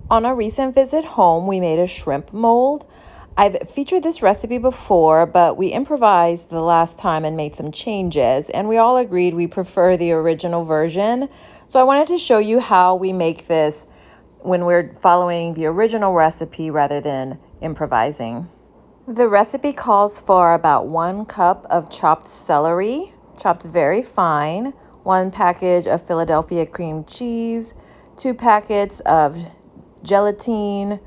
On a recent visit home, we made a shrimp mold. I've featured this recipe before, but we improvised the last time and made some changes, and we all agreed we prefer the original version. So I wanted to show you how we make this when we're following the original recipe rather than improvising. The recipe calls for about 1 cup of chopped celery, chopped very fine, 1 package of Philadelphia cream cheese, 2 packets of gelatin,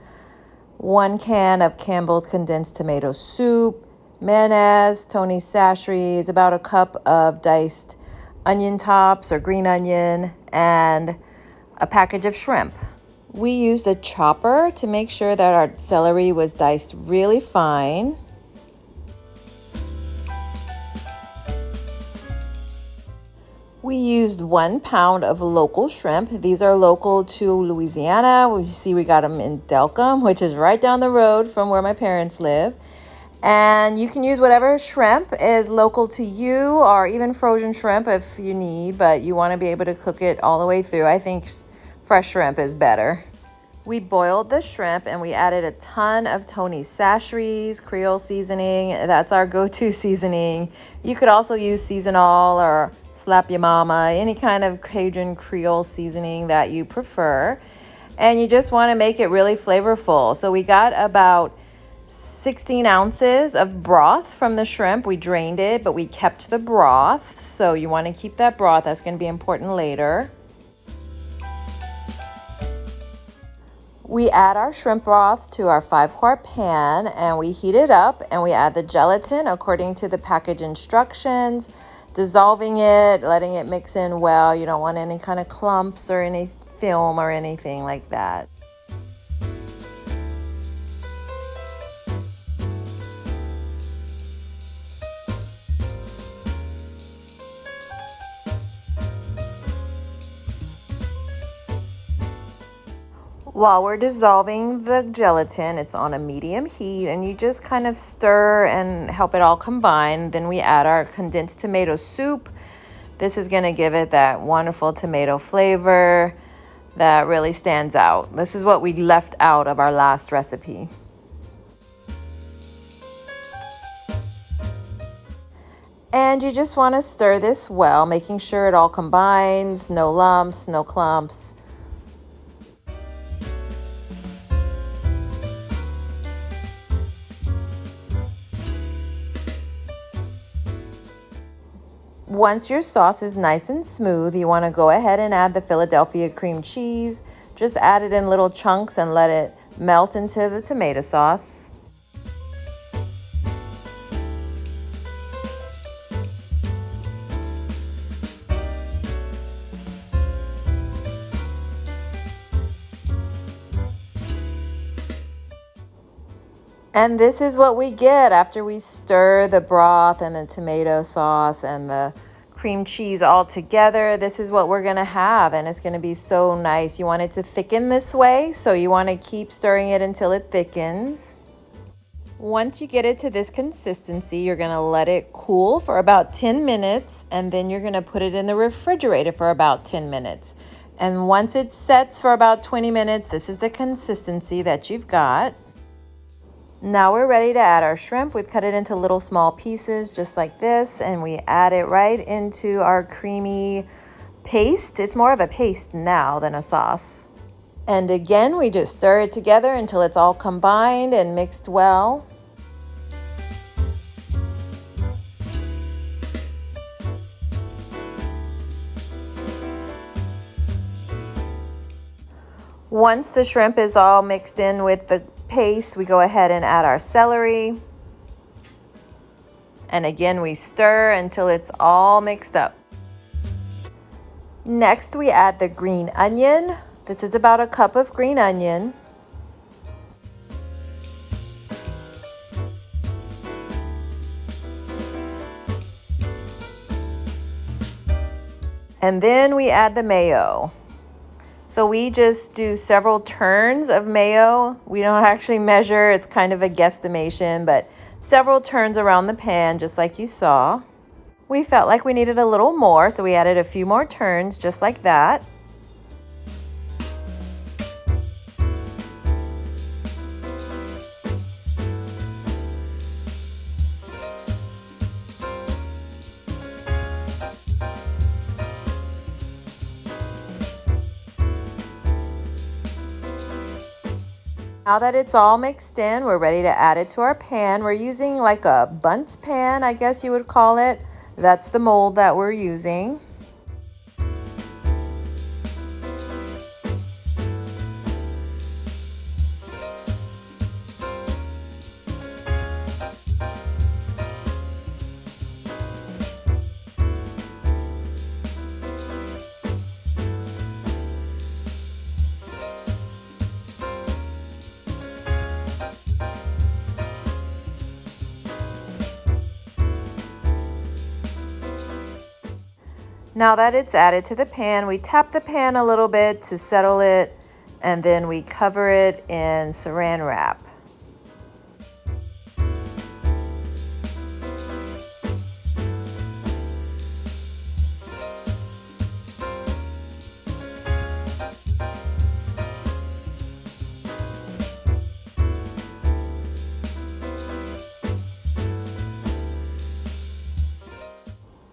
1 can of Campbell's condensed tomato soup, mayonnaise, Tony Chachere's, about a cup of diced onion tops or green onion, and a package of shrimp. We used a chopper to make sure that our celery was diced really fine. We used 1 pound of local shrimp. These are local to Louisiana. We see we got them in Delcom, which is right down the road from where my parents live. And you can use whatever shrimp is local to you, or even frozen shrimp if you need, but you want to be able to cook it all the way through. I think fresh shrimp is better. We boiled the shrimp and we added a ton of Tony Chachere's Creole seasoning. That's our go-to seasoning. You could also use seasonal or slap your mama, any kind of Cajun Creole seasoning that you prefer. And you just want to make it really flavorful. So we got about 16 ounces of broth from the shrimp. We drained it, but we kept the broth. So you want to keep that broth. That's going to be important later. We add our shrimp broth to our 5-quart pan and we heat it up, and we add the gelatin according to the package instructions, dissolving it, letting it mix in well. You don't want any kind of clumps or any film or anything like that. While we're dissolving the gelatin, it's on a medium heat, and you just kind of stir and help it all combine. Then we add our condensed tomato soup. This is going to give it that wonderful tomato flavor that really stands out. This is what we left out of our last recipe. And you just want to stir this well, making sure it all combines, no lumps, no clumps. Once your sauce is nice and smooth, you want to go ahead and add the Philadelphia cream cheese. Just add it in little chunks and let it melt into the tomato sauce. And this is what we get after we stir the broth and the tomato sauce and the cream cheese all together. This is what we're going to have, and it's going to be so nice. You want it to thicken this way, so you want to keep stirring it until it thickens. Once you get it to this consistency, you're going to let it cool for about 10 minutes, and then you're going to put it in the refrigerator for about 10 minutes. And once it sets for about 20 minutes, this is the consistency that you've got. Now we're ready to add our shrimp. We've cut it into little small pieces just like this, and we add it right into our creamy paste. It's more of a paste now than a sauce. And again, we just stir it together until it's all combined and mixed well. Once the shrimp is all mixed in with the paste, we go ahead and add our celery. And again, we stir until it's all mixed up. Next, we add the green onion. This is about a cup of green onion. And then we add the mayo. So we just do several turns of mayo. We don't actually measure, it's kind of a guesstimation, but several turns around the pan, just like you saw. We felt like we needed a little more, so we added a few more turns, just like that. Now that it's all mixed in, we're ready to add it to our pan. We're using like a bundt pan, I guess you would call it. That's the mold that we're using. Now that it's added to the pan, we tap the pan a little bit to settle it, and then we cover it in saran wrap.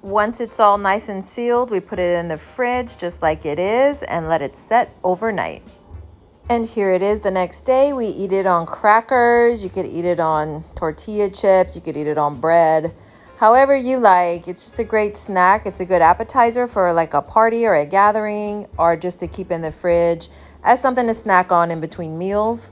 Once it's all nice and sealed, we put it in the fridge just like it is and let it set overnight. And here it is the next day. We eat it on crackers. You could eat it on tortilla chips. You could eat it on bread. However you like. It's just a great snack. It's a good appetizer for like a party or a gathering, or just to keep in the fridge as something to snack on in between meals.